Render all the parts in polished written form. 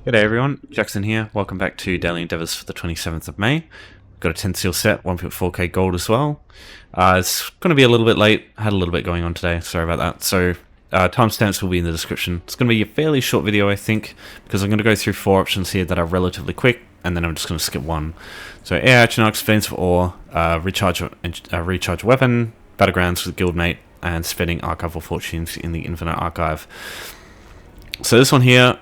G'day everyone, Jackson here. Welcome back to Daily Endeavours for the 27th of May. Got a 10 seal set, 1.4k gold as well. It's going to be a little bit late. Had a little bit going on today, sorry about that. So timestamps will be in the description. It's going to be a fairly short video, I think, because I'm going to go through 4 options here that are relatively quick, and then I'm just going to skip one. So Air Atronachs, Veins of Ore, recharge weapon, Battlegrounds with Guildmate, and spending Archival Fortunes in the Infinite Archive. So this one here,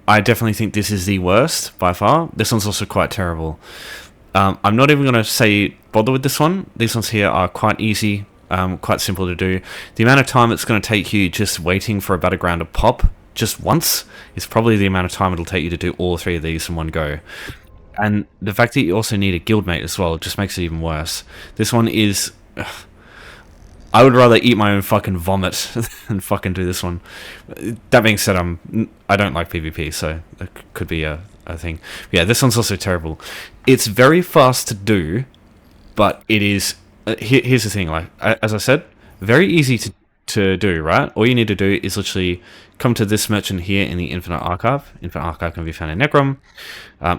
I definitely think this is the worst by far. This one's also quite terrible. I'm not even going to say bother with this one. These ones here are quite easy, quite simple to do. The amount of time it's going to take you just waiting for a battleground to pop just once is probably the amount of time it'll take you to do all 3 of these in one go. And the fact that you also need a guildmate as well just makes it even worse. This one is... I would rather eat my own fucking vomit than fucking do this one. That being said, I don't like PvP, so that could be a thing. Yeah, this one's also terrible. It's very fast to do, but it is... here's the thing, like, as I said, very easy to do, right? All you need to do is literally come to this merchant here in the Infinite Archive. Infinite Archive can be found in Necrom.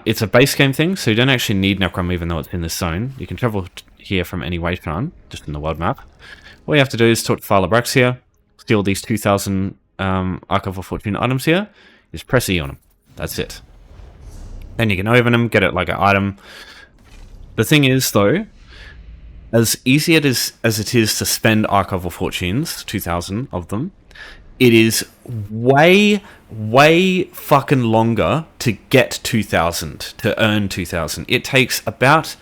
It's a base game thing, so you don't actually need Necrom even though it's in this zone. You can travel here from any waypoint, just in the world map. All you have to do is talk to Phalabrax here, steal these 2,000 Archival Fortune items here, just press E on them. That's it. Then you can open them, get it like an item. The thing is, though, as easy as it is to spend Archival Fortunes, 2,000 of them, it is way fucking longer to get 2,000, to earn 2,000. It takes about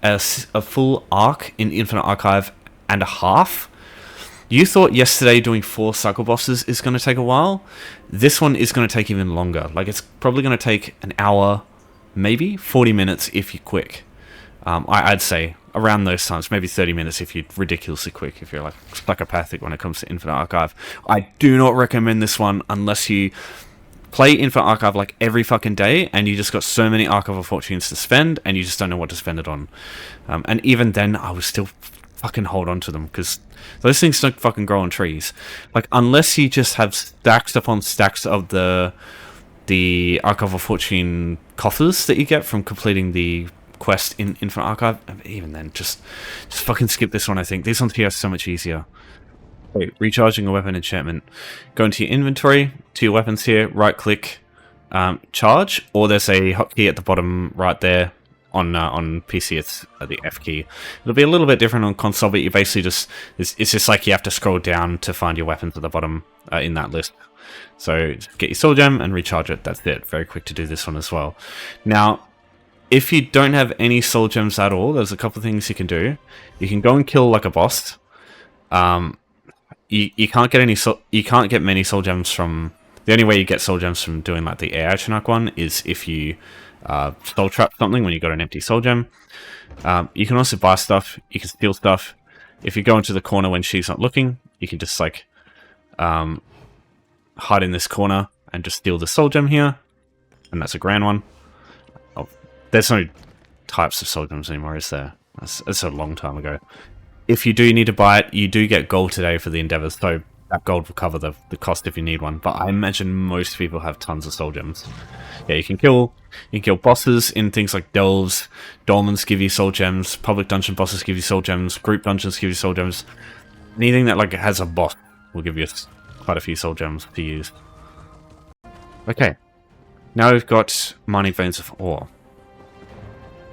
a full arc in Infinite Archive and a half. You thought yesterday doing 4 cycle bosses is going to take a while. This one is going to take even longer. Like, it's probably going to take an hour, maybe 40 minutes if you're quick. I'd say around those times, maybe 30 minutes if you're ridiculously quick, if you're like psychopathic when it comes to Infinite Archive. I do not recommend this one unless you play Infinite Archive like every fucking day and you just got so many Archival Fortunes to spend and you just don't know what to spend it on. And even then, I was still fucking hold on to them, because those things don't fucking grow on trees. Like, unless you just have stacks upon stacks of the Archival Fortune coffers that you get from completing the quest in Infinite Archive, even then, just fucking skip this one, I think. These ones here are so much easier. Wait, recharging a weapon enchantment. Go into your inventory, to your weapons here, right click, charge, or there's a hotkey at the bottom right there. On PC, it's the F key. It'll be a little bit different on console, but you basically just... It's just like you have to scroll down to find your weapons at the bottom in that list. So just get your soul gem and recharge it. That's it. Very quick to do this one as well. Now, if you don't have any soul gems at all, there's a couple of things you can do. You can go and kill like a boss. You can't get you can't get many soul gems from... The only way you get soul gems from doing like the Air Atronach one is if you soul trap something when you got an empty soul gem. You can also buy stuff, you can steal stuff. If you go into the corner when she's not looking, you can just like hide in this corner and just steal the soul gem here, and that's a grand one. Oh, there's no types of soul gems anymore, is there? That's a long time ago. If you do need to buy it, you do get gold today for the endeavors, so that gold will cover the cost if you need one, but I imagine most people have tons of soul gems. Yeah, you can kill bosses in things like delves, dolmens give you soul gems, public dungeon bosses give you soul gems, group dungeons give you soul gems. Anything that like has a boss will give you quite a few soul gems to use. Okay, now we've got mining veins of ore.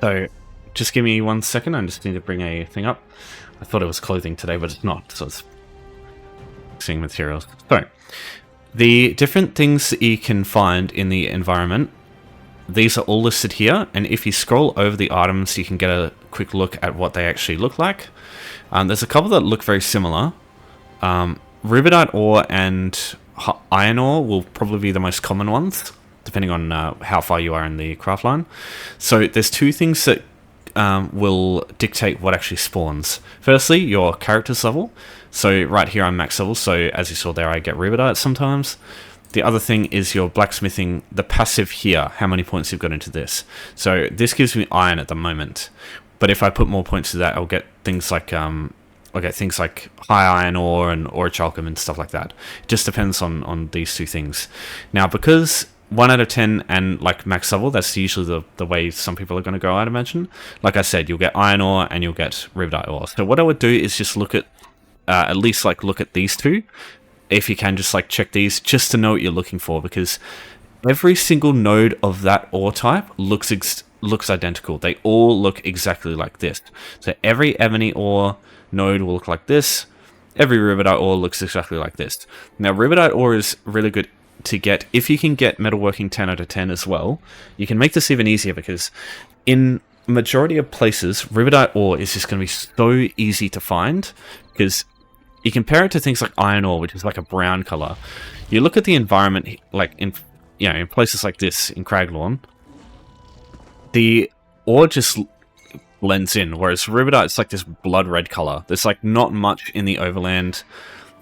So, just give me 1 second, I just need to bring a thing up. I thought it was clothing today, but it's not, so it's Blacksmithing Materials. So, the different things that you can find in the environment, these are all listed here, and if you scroll over the items, you can get a quick look at what they actually look like. There's a couple that look very similar. Rubidite ore and iron ore will probably be the most common ones, depending on how far you are in the craft line. So there's 2 things that will dictate what actually spawns. Firstly, your character's level. So right here I'm max level, so as you saw there I get rubidite sometimes. The other thing is your blacksmithing, the passive here, how many points you've got into this. So this gives me iron at the moment, but if I put more points to that, I'll get things like high iron ore and orichalcum and stuff like that. It just depends on these 2 things. Now, because 1 out of 10 and like max level, that's usually the way some people are going to go, I'd imagine. Like I said, you'll get iron ore and you'll get ribidite ore. So what I would do is just look at least like look at these two. If you can, just like check these just to know what you're looking for, because every single node of that ore type looks identical. They all look exactly like this. So every ebony ore node will look like this. Every ribidite ore looks exactly like this. Now, ribidite ore is really good to get. If you can get metalworking 10 out of 10 as well, you can make this even easier, because in majority of places, ribidite ore is just going to be so easy to find, because you compare it to things like iron ore, which is like a brown color. You look at the environment, like in places like this in Craglawn, the ore just blends in, whereas ribidite is like this blood red color. There's like not much in the overland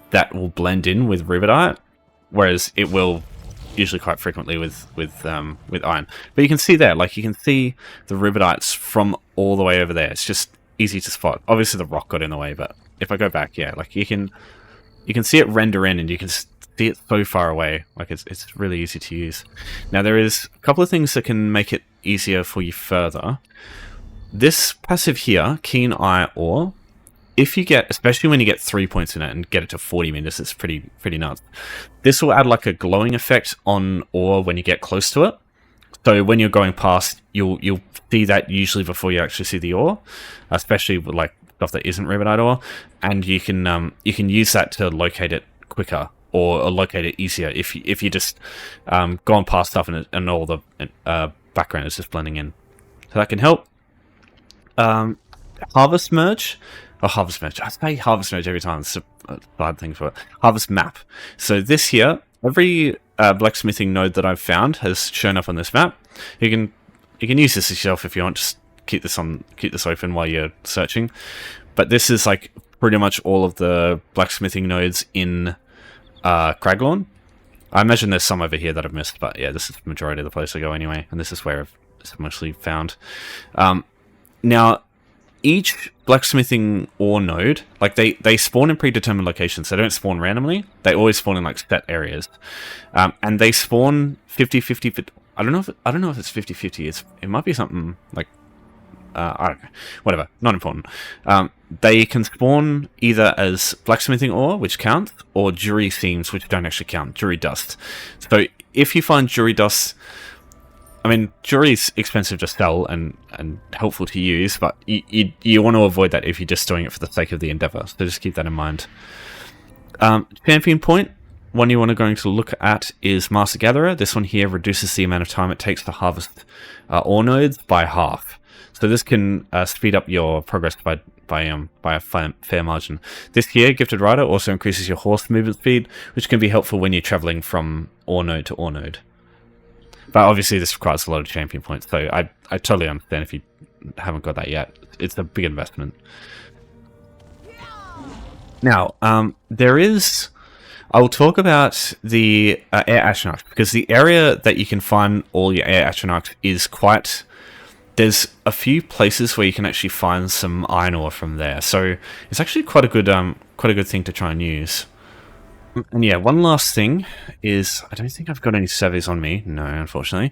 that will blend in with ribidite, whereas it will usually quite frequently with iron. But you can see there, like you can see the ribidites from all the way over there. It's just easy to spot. Obviously the rock got in the way, but if I go back, yeah, like you can see it render in, and you can see it so far away. Like it's really easy to use. Now there is a couple of things that can make it easier for you further. This passive here, Keen Eye Ore, if you get, especially when you get 3 points in it and get it to 40 meters, it's pretty nuts. This will add like a glowing effect on ore when you get close to it. So when you're going past, you'll see that usually before you actually see the ore, especially with like stuff that isn't ribidite ore, and you can use that to locate it quicker or locate it easier if you just gone past stuff and all the background is just blending in. So that can help. Harvest merge. I say harvest merge every time. It's a bad thing for it. Harvest map. So this here, every blacksmithing node that I've found has shown up on this map. You can use this yourself if you want. Just keep this open while you're searching. But this is like pretty much all of the blacksmithing nodes in Craglawn. I imagine there's some over here that I've missed, but yeah, this is the majority of the place I go anyway, and this is where I've mostly found. Now, each blacksmithing ore node, like they spawn in predetermined locations. They don't spawn randomly. They always spawn in like set areas, and they spawn 50-50. I don't know if it's 50-50. It might be something like I don't know. Whatever. Not important. They can spawn either as blacksmithing ore, which counts, or jury themes, which don't actually count. Jury dust. So if you find jury dust. I mean, jury's expensive to sell and helpful to use, but you want to avoid that if you're just doing it for the sake of the endeavor. So just keep that in mind. Champion point, one you want to look at is Master Gatherer. This one here reduces the amount of time it takes to harvest ore nodes by half. So this can speed up your progress by a fair margin. This here, Gifted Rider, also increases your horse movement speed, which can be helpful when you're traveling from ore node to ore node. But obviously this requires a lot of champion points, so I totally understand if you haven't got that yet. It's a big investment. Now, I will talk about the Air Atronachs, because the area that you can find all your Air Atronachs is there's a few places where you can actually find some iron ore from there, so it's actually quite a good thing to try and use. And yeah, one last thing is, I don't think I've got any surveys on me. No, unfortunately.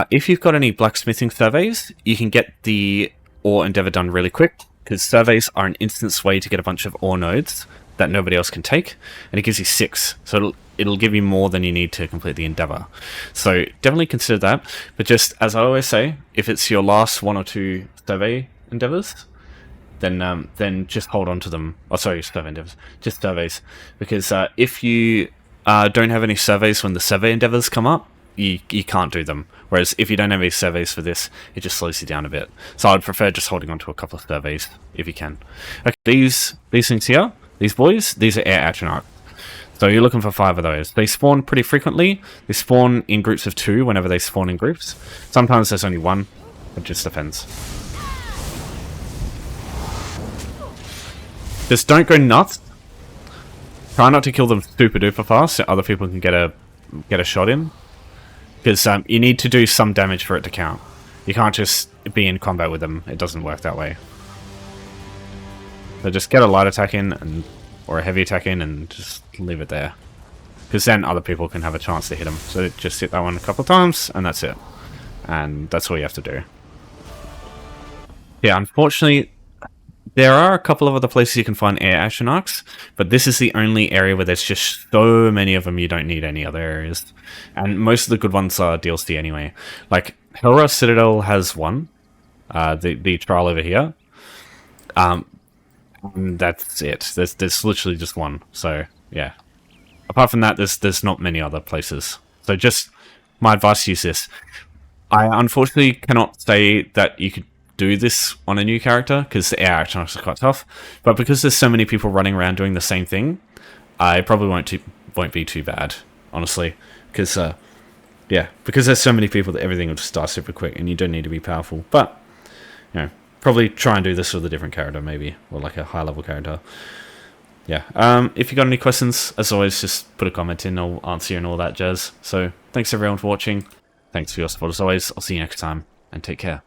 If you've got any blacksmithing surveys, you can get the ore endeavor done really quick, because surveys are an instant way to get a bunch of ore nodes that nobody else can take, and it gives you 6. So it'll give you more than you need to complete the endeavor. So definitely consider that. But just as I always say, if it's your last 1 or 2 survey endeavors, then just hold on to them. Oh, sorry, survey endeavors. Just surveys. Because if you don't have any surveys when the survey endeavors come up, you can't do them. Whereas if you don't have any surveys for this, it just slows you down a bit. So I'd prefer just holding on to a couple of surveys if you can. Okay, these things here, these boys, these are Air Atronachs. So you're looking for 5 of those. They spawn pretty frequently. They spawn in groups of 2 whenever they spawn in groups. Sometimes there's only 1. It just depends. Just don't go nuts. Try not to kill them super duper fast so other people can get a shot in. Because you need to do some damage for it to count. You can't just be in combat with them. It doesn't work that way. So just get a light attack in, or a heavy attack in, and just leave it there. because then other people can have a chance to hit them. So just hit that one a couple of times, and that's it. And that's all you have to do. Yeah, unfortunately, there are a couple of other places you can find Air Atronachs, but this is the only area where there's just so many of them you don't need any other areas. And most of the good ones are DLC anyway. Like, Hellra Citadel has one, the trial over here. And that's it. There's literally just one. So, yeah. Apart from that, there's not many other places. So just, my advice, use this. I unfortunately cannot say that you could do this on a new character, because the Air Atronachs are quite tough, but because there's so many people running around doing the same thing, I probably won't be too bad, honestly, because yeah, because there's so many people that everything will just die super quick, and you don't need to be powerful. But you know, probably try and do this with a different character, maybe, or like a high level character. Yeah. If you got any questions, as always, just put a comment in. I'll answer you and all that jazz. So thanks everyone for watching. Thanks for your support as always. I'll see you next time, and take care.